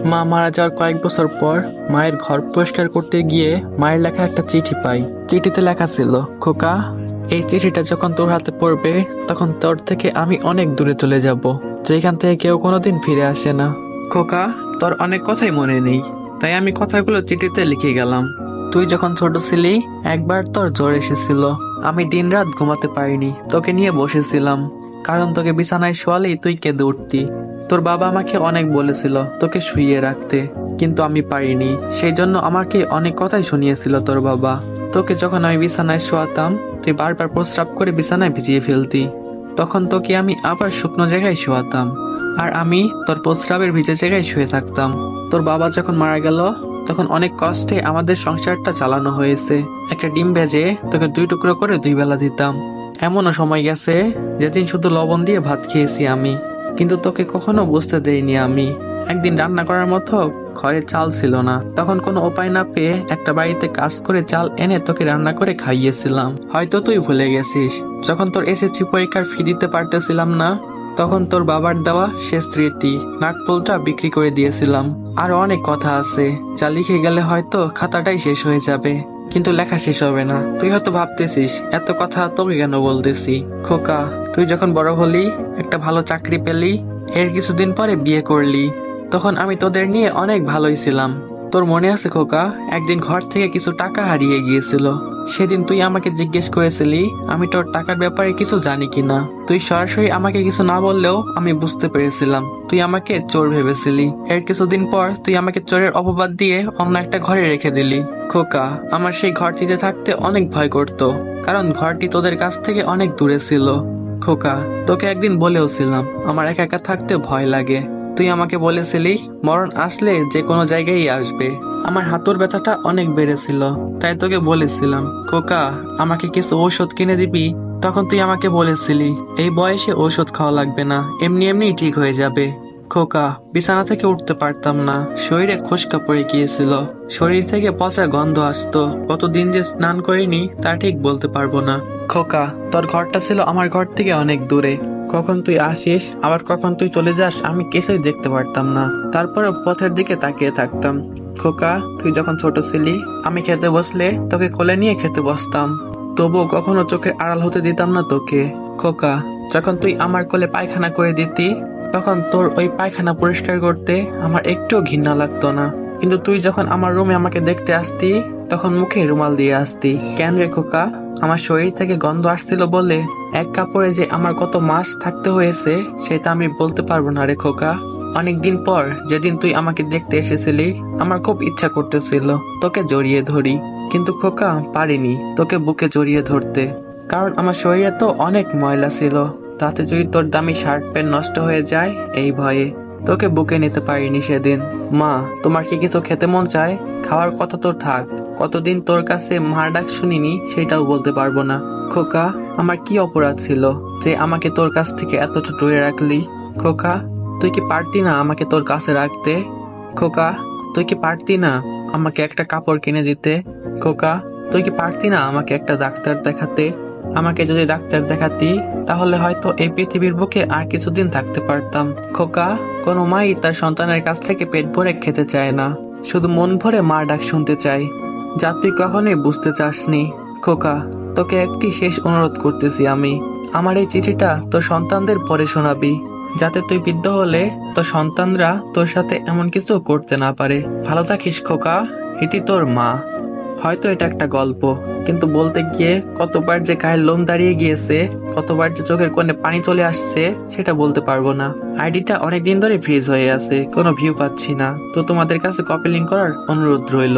মা মারা যাওয়ার কয়েক বছর পর মায়ের ঘর পরিষ্কার করতে গিয়ে মায়ের লেখা একটা চিঠি পাই। চিঠিতে লেখা ছিল, খোকা, এই চিঠিটা যখন তোর হাতে পড়বে তখন তোর থেকে আমি অনেক দূরে চলে যাব, যেখান থেকে কেউ কোনোদিন ফিরে আসে না। খোকা, তোর অনেক কথাই মনে নেই, তাই আমি কথাগুলো চিঠিতে লিখে গেলাম। তুই যখন ছোট ছিলি একবার তোর জ্বর এসেছিল। আমি দিনরাত ঘুমাতে পারিনি, তোকে নিয়ে বসেছিলাম, কারণ তোকে বিছানায় শোয়ালেই তুই কেঁদে উঠতি। তোর বাবা আমাকে অনেক বলেছিল তোকে শুইয়ে রাখতে, কিন্তু আমি পারিনি। সেই জন্য আমাকে অনেক কথাই শুনিয়েছিল তোর বাবা। তোকে যখন আমি বিছানায় শোয়াতাম তুই বারবার প্রস্রাব করে বিছানায় ভিজিয়ে ফেলতি। তখন তোকে আমি আবার শুকনো জায়গায় শোয়াতাম, আর আমি তোর প্রস্রাবের ভিজে জায়গায় শুয়ে থাকতাম। তোর বাবা যখন মারা গেল তখন অনেক কষ্টে আমাদের সংসারটা চালানো হয়েছে। একটা ডিম ভেজে তোকে 2 টুকরো করে 2 বেলা দিতাম। এমনও সময় গেছে যেদিন শুধু লবণ দিয়ে ভাত খেয়েছি আমি, কিন্তু তোকে কখনো বুঝতে দেইনি আমি। একদিন রান্না করার মতো ঘরে চাল ছিল না, তখন কোনো উপায় না পেয়ে একটা বাড়িতে কাজ করে চাল এনে তোকে রান্না করে খাইয়েছিলাম। হয়তো তুই ভুলে গেছিস, যখন তোর এসএসসি পরীক্ষার ফি দিতে পারতেছিলাম না তখন তোর বাবার দেওয়া শেষ স্মৃতি নাকফুলটা বিক্রি করে দিয়েছিলাম। আরো অনেক কথা আছে যা লিখে গেলে হয়তো খাতাটাই শেষ হয়ে যাবে, কিন্তু লেখা শেষ হবে না। তুই হয়তো ভাবতেছিস এত কথা তোকে কেন বলতেছি। খোকা, তুই যখন বড় হলি, একটা ভালো চাকরি পেলি, এর কিছুদিন পরে বিয়ে করলি, তখন আমি তোদের নিয়ে অনেক ভালোই ছিলাম। তোর মনে আছে খোকা, একদিন ঘর থেকে কিছু টাকা হারিয়ে গিয়েছিল। সেদিন তুই আমাকে জিজ্ঞেস করেছিলি আমি তোর টাকার ব্যাপারে কিছু জানি কিনা। তুই সরাসরি আমাকে কিছু না বললেও আমি বুঝতে পেরেছিলাম তুই আমাকে চোর ভেবেছিলি। এর কিছুদিন পর তুই আমাকে চোরের অপবাদ দিয়ে অন্য একটা ঘরে রেখে দিলি। খোকা, আমার সেই ঘরটিতে থাকতে অনেক ভয় করতো, কারণ ঘরটি তোদের কাছ থেকে অনেক দূরে ছিল। খোকা, তোকে একদিন বলেওছিলাম আমার একা একা থাকতে ভয় লাগে। তুই আমাকে বলেছিলি মরণ আসলে যে কোনো জায়গায় আসবে। আমার হাতুর ব্যথাটা অনেক বেড়েছিল, তাই তোকে বলেছিলাম খোকা আমাকে কিছু ঔষধ কিনে দিবি। তখন তুই আমাকে বলেছিলি এই বয়সে ঔষধ খাওয়া লাগবে না, এমনি এমনি ঠিক হয়ে যাবে। খোকা, বিছানা থেকে উঠতে পারতাম না, শরীরে খুশকা পড়ে গিয়েছিল, শরীর থেকে পচা গন্ধ আসতো। কতদিন যে স্নান করিনি তা ঠিক বলতে পারবো না। খোকা, তোর ঘরটা ছিল আমার ঘর থেকে অনেক দূরে। কখন তুই আসিস আবার কখন তুই চলে যাস আমি কিছুই দেখতে পারতাম না, তারপরে পথের দিকে তাকিয়ে থাকতাম। খোকা, তুই যখন ছোট ছিলি আমি খেতে বসলে তোকে কোলে নিয়ে খেতে বসতাম, তবুও কখনো চোখের আড়াল হতে দিতাম না তোকে। খোকা, যখন তুই আমার কোলে পায়খানা করে দিতি তখন তোর ওই পায়খানা পরিষ্কার করতে আমার একটুও ঘৃণা লাগতো না, কিন্তু তুই যখন আমার রুমে আমাকে দেখতে আসতি তখন মুখে রুমাল দিয়ে আসতি। কেন রে খোকা? আমার শরীর থেকে গন্ধ আসছিল বলে এক কাপড়ে যে আমার কত মাস থাকতে হয়েছে সেটা আমি বলতে পারবো না রে খোকা। অনেকদিন পর যেদিন তুই আমাকে দেখতে এসেছিলি আমার খুব ইচ্ছা করতেছিল তোকে জড়িয়ে ধরি, কিন্তু খোকা পারিনি তোকে বুকে জড়িয়ে ধরতে, কারণ আমার শরীরে তো অনেক ময়লা ছিল, তাতে যদি তোর দামি শার্ট প্যান্ট নষ্ট হয়ে যায় এই ভয়ে তোকে বুকে নিতে পারিনি সেদিন। মা, তোমার কি কিছু খেতে মন চায়? খাওয়ার কথা তো থাক, কতদিন তোর কাছে মা ডাক শুনিনি সেটাও বলতে পারবো না। খোকা, আমার কি অপরাধ ছিল যে আমাকে তোর কাছ থেকে এতটা দূরে রাখলি? খোকা, তুই কি পারতি না আমাকে তোর কাছে রাখতে? খোকা, তুই কি পারতি না আমাকে একটা কাপড় কিনে দিতে? খোকা, তুই কি পারতি না আমাকে একটা ডাক্তার দেখাতে? আমাকে যদি ডাক্তার দেখাতি তাহলে হয়তো এই পৃথিবীর বুকে আর কিছুদিন থাকতে পারতাম। খোকা, কোনো মাই তার সন্তানের কাছ থেকে পেট ভরে খেতে চায় না, শুধু মন ভরে মার ডাক শুনতে চায়, যা তুই কখনোই বুঝতে চাসনি। খোকা, তোকে একটি শেষ অনুরোধ করতেছি আমি, আমার এই চিঠিটা তোর সন্তানদের পড়ে শোনাবি, যাতে তুই বৃদ্ধ হলে তোর সন্তানরা তোর সাথে এমন কিছু করতে না পারে। ভালো থাকিস খোকা, এটি তোর মা। হয়তো এটা একটা গল্প, কিন্তু বলতে গিয়ে কতবার যে গায়ের লোম দাঁড়িয়ে গিয়েছে, কতবার যে চোখের কোণে পানি চলে আসছে সেটা বলতে পারবো না। আইডিটা অনেকদিন ধরে ফ্রিজ হয়ে আছে, কোনো ভিউ পাচ্ছি না, তো তোমাদের কাছে কপি লিংক করার অনুরোধ রইল।